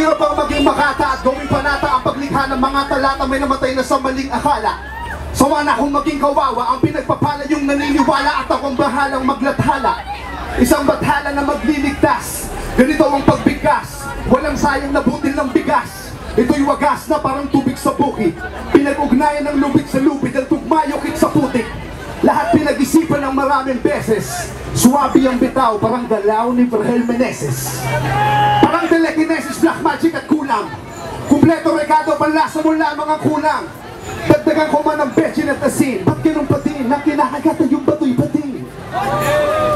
Mahirap ang maging makata at gawing panata ang paglikha ng mga talata. May namatay na sa maling akala. Sawa na akong maging kawawa, ang pinagpapala yung naniniwala, at akong bahalang maglathala. Isang bathala na magliligtas, ganito ang pagbigkas. Walang sayang na butil ng bigas. Ito'y wagas na parang tubig sa bukid. Pinag-ugnayan ng lubid sa lubid, ang tugmayokit sa putik. Lahat pinag-isipan ng maraming beses. Suwabi ang bitaw, parang galaw ni Virgil Meneses. Parang telekinesis, black magic at kulang. Kumpleto regado, panlasa mo lamang ang kulang. Dagdagan ko man ang betchin at asin. Ba't ganun pa din? Nang kinakagatan yung bato'y pating.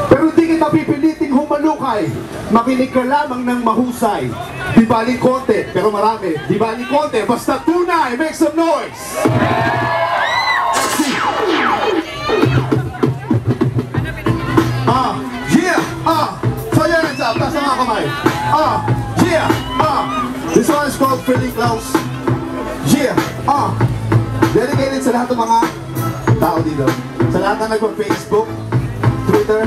Pero di kita pipiliting humalukay. Makinig ka lamang ng mahusay. Di baling konti, pero marami. Di baling konti, basta tunay. Make some noise! So your hands up, taas ang mga kamay. This one is called Feeling Close. Dedicated sa lahat ng mga tao dito. Sa lahat na nagpa-Facebook, Twitter,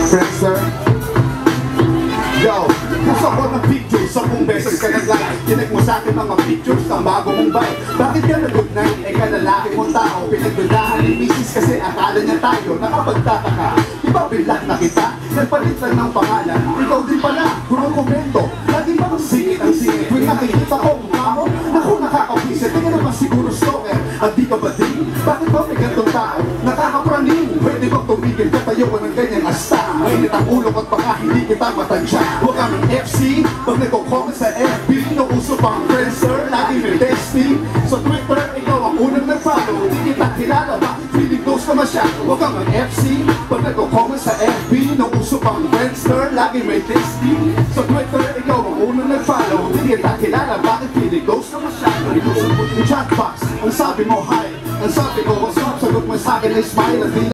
Friendster. Yo, gusto ko ng pictures, 10 beses ka nag-like. Tinig mo sa akin mga pictures ng bago mong bike. Bakit ka nag-good night? Eh kalalaki mong tao. Pinagdudahan ni misis kasi akala niya tayo nakapagtataka. Iba bilat na kita, nagpalit lang ng pangalan. Ikaw din pala, puro komento. Lagi ba ang singit ang singit? Tuwing nakikita ko mukha mo, naku nakakapisit. Tingnan naman siguro stalker. At di ka ba din? Bakit ba may gantong tao? Nakakapraning. Pwede bang tumigil ka tayo ko ng ganyang asta? Mainit ang ulo at baka hindi kita matansya. Huwag kami FC, pag nagko-comment sa FB, nauso pang Friendster, lagi may testing. Sa Twitter, ikaw ang unang nag-follow. Di kita kilala, bakit feeling close ka masyado? Huwag kang FC, pag nagko-comment sa FB, nauso pang Friendster, lagi may testing. Sa Twitter, ikaw ang unang nag-follow. Di kita kilala, bakit feeling close ka masyado? Ilusot mo yung chatbox, ang sabi mo hi, ang sabi ko what's up, sagot mo sa akin ay smile.